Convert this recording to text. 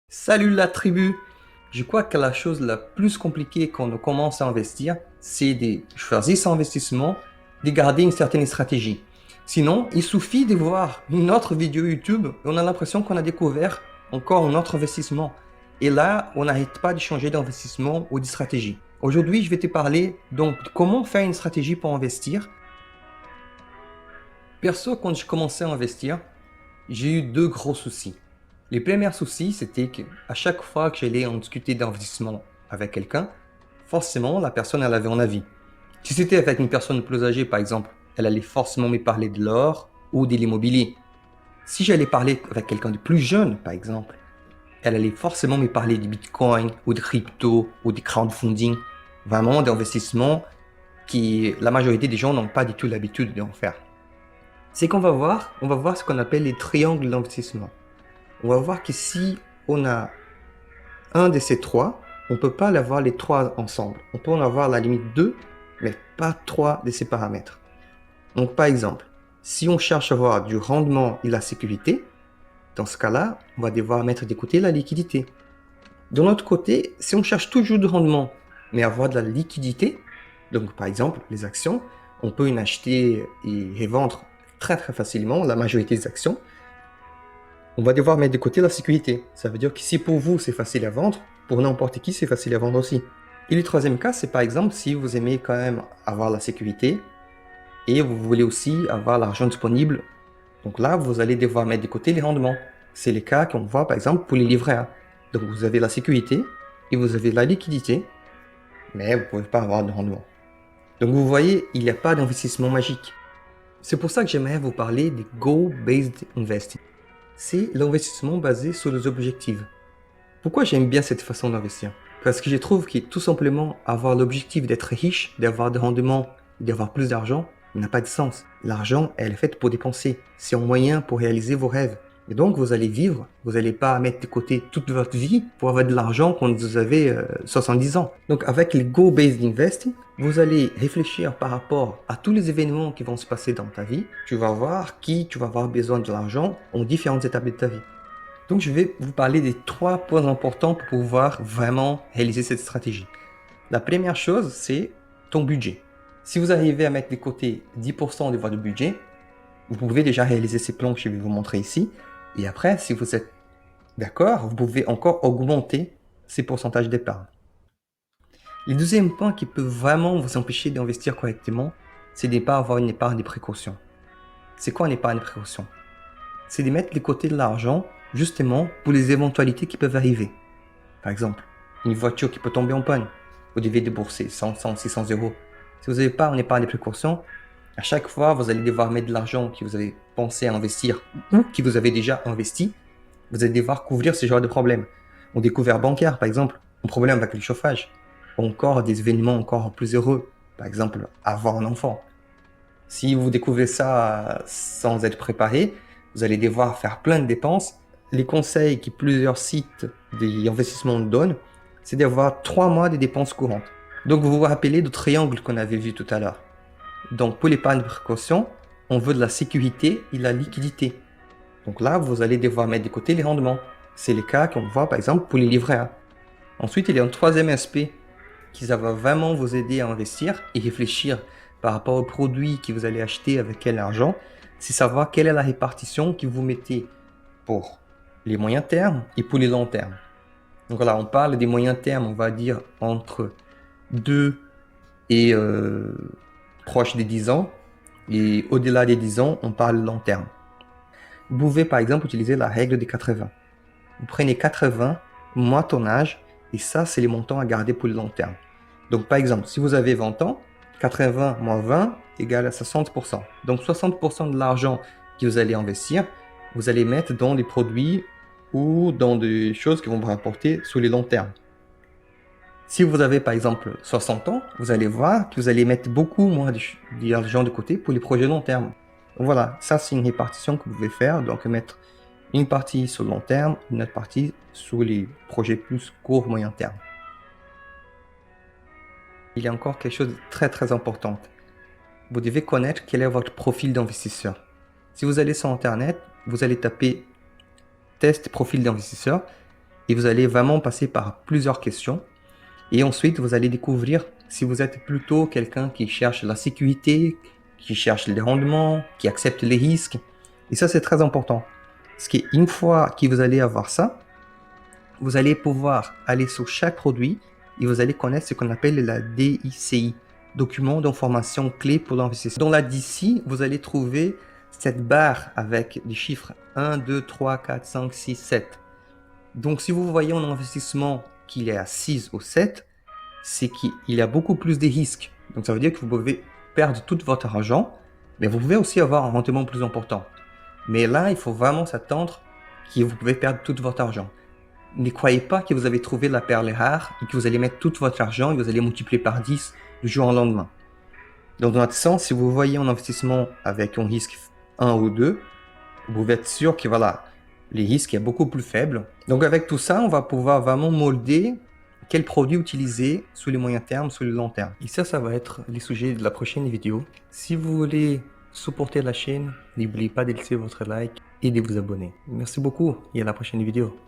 Salut la tribu! Je crois que la chose la plus compliquée quand on commence à investir, c'est de choisir son investissement, de garder une certaine stratégie. Sinon, il suffit de voir une autre vidéo YouTube et on a l'impression qu'on a découvert encore un autre investissement. Et là, on n'arrête pas de changer d'investissement ou de stratégie. Aujourd'hui, je vais te parler donc de comment faire une stratégie pour investir. Perso, quand je commençais à investir, j'ai eu deux gros soucis. Les premiers soucis, c'était qu'à chaque fois que j'allais en discuter d'investissement avec quelqu'un, forcément, la personne, elle avait un avis. Si c'était avec une personne plus âgée, par exemple, elle allait forcément me parler de l'or ou de l'immobilier. Si j'allais parler avec quelqu'un de plus jeune, par exemple, elle allait forcément me parler du Bitcoin ou de crypto ou de crowdfunding, vraiment d'investissements qui la majorité des gens n'ont pas du tout l'habitude d'en faire. C'est qu'on va voir ce qu'on appelle les triangles d'investissement. On va voir que si on a un de ces trois, on ne peut pas l'avoir les trois ensemble. On peut en avoir à la limite deux, mais pas trois de ces paramètres. Donc par exemple, si on cherche à avoir du rendement et la sécurité, dans ce cas-là, on va devoir mettre de côté la liquidité. De l'autre côté, si on cherche toujours du rendement, mais avoir de la liquidité, donc par exemple les actions, on peut en acheter et revendre très facilement, la majorité des actions, on va devoir mettre de côté la sécurité. Ça veut dire que si pour vous c'est facile à vendre, pour n'importe qui c'est facile à vendre aussi. Et le troisième cas, c'est par exemple si vous aimez quand même avoir la sécurité et vous voulez aussi avoir l'argent disponible. Donc là, vous allez devoir mettre de côté les rendements. C'est le cas qu'on voit par exemple pour les livrets A. Donc vous avez la sécurité et vous avez la liquidité, mais vous ne pouvez pas avoir de rendement. Donc vous voyez, il n'y a pas d'investissement magique. C'est pour ça que j'aimerais vous parler des Goal-Based Investing. C'est l'investissement basé sur les objectifs. Pourquoi j'aime bien cette façon d'investir? Parce que je trouve que tout simplement avoir l'objectif d'être riche, d'avoir des rendements, d'avoir plus d'argent, n'a pas de sens. L'argent, elle est faite pour dépenser. C'est un moyen pour réaliser vos rêves. Et donc, vous allez vivre, vous n'allez pas mettre de côté toute votre vie pour avoir de l'argent quand vous avez 70 ans. Donc, avec le Goal-Based Investing, vous allez réfléchir par rapport à tous les événements qui vont se passer dans ta vie. Tu vas voir qui tu vas avoir besoin de l'argent en différentes étapes de ta vie. Donc, je vais vous parler des trois points importants pour pouvoir vraiment réaliser cette stratégie. La première chose, c'est ton budget. Si vous arrivez à mettre de côté 10% de votre budget, vous pouvez déjà réaliser ces plans que je vais vous montrer ici. Et après, si vous êtes d'accord, vous pouvez encore augmenter ces pourcentages d'épargne. Le deuxième point qui peut vraiment vous empêcher d'investir correctement, c'est de ne pas avoir une épargne de précaution. C'est quoi une épargne de précaution? C'est de mettre de côté de l'argent justement pour les éventualités qui peuvent arriver. Par exemple, une voiture qui peut tomber en panne. Vous devez débourser 100, 600 euros. Si vous n'avez pas une épargne de précaution, à chaque fois, vous allez devoir mettre de l'argent que vous avez pensé à investir ou que vous avez déjà investi. Vous allez devoir couvrir ce genre de problèmes. Un découvert bancaire, par exemple, un problème avec le chauffage. Encore des événements encore plus heureux. Par exemple, avoir un enfant. Si vous découvrez ça sans être préparé, vous allez devoir faire plein de dépenses. Les conseils que plusieurs sites d'investissement donnent, c'est d'avoir 3 mois de dépenses courantes. Donc vous vous rappelez du triangle qu'on avait vu tout à l'heure. Donc pour l'épargne de précaution, on veut de la sécurité et de la liquidité. Donc là, vous allez devoir mettre de côté les rendements. C'est le cas qu'on voit par exemple pour les livrets A. Ensuite, il y a un troisième aspect qui ça va vraiment vous aider à investir et réfléchir par rapport aux produits que vous allez acheter avec quel argent, c'est savoir quelle est la répartition que vous mettez pour les moyens termes et pour les longs termes. Donc voilà, on parle des moyens termes, on va dire entre 2 et proche des 10 ans. Et au-delà des 10 ans, on parle long terme. Vous pouvez par exemple utiliser la règle des 80. Vous prenez 80 moins ton âge et ça, c'est les montants à garder pour le long terme. Donc par exemple, si vous avez 20 ans, 80 moins 20 égale à 60%. Donc 60% de l'argent que vous allez investir, vous allez mettre dans des produits ou dans des choses qui vont vous rapporter sur les longs termes. Si vous avez par exemple 60 ans, vous allez voir que vous allez mettre beaucoup moins d'argent de côté pour les projets long terme. Donc voilà, ça c'est une répartition que vous pouvez faire. Donc mettre une partie sur le long terme, une autre partie sur les projets plus court, moyen terme. Il y a encore quelque chose de très important. Vous devez connaître quel est votre profil d'investisseur. Si vous allez sur Internet, vous allez taper test profil d'investisseur et vous allez vraiment passer par plusieurs questions. Et ensuite, vous allez découvrir si vous êtes plutôt quelqu'un qui cherche la sécurité, qui cherche les rendements, qui accepte les risques. Et ça, c'est très important. Parce qu'une fois que vous allez avoir ça, vous allez pouvoir aller sur chaque produit et vous allez connaître ce qu'on appelle la DICI, document d'information clé pour l'investissement. Dans la DICI, vous allez trouver cette barre avec les chiffres 1, 2, 3, 4, 5, 6, 7. Donc, si vous voyez un investissement qu'il est à 6 ou 7, c'est qu'il y a beaucoup plus de risques. Donc, ça veut dire que vous pouvez perdre tout votre argent, mais vous pouvez aussi avoir un rendement plus important. Mais là, il faut vraiment s'attendre que vous pouvez perdre tout votre argent. Ne croyez pas que vous avez trouvé la perle rare et que vous allez mettre tout votre argent et vous allez multiplier par 10 du jour au lendemain. Donc, dans notre sens, si vous voyez un investissement avec un risque 1 ou 2, vous pouvez être sûr que voilà, les risques sont beaucoup plus faibles. Donc, avec tout ça, on va pouvoir vraiment molder quel produit utiliser sur le moyen terme, sur le long terme. Et ça va être les sujets de la prochaine vidéo. Si vous voulez supporter la chaîne, n'oubliez pas de laisser votre like et de vous abonner. Merci beaucoup et à la prochaine vidéo.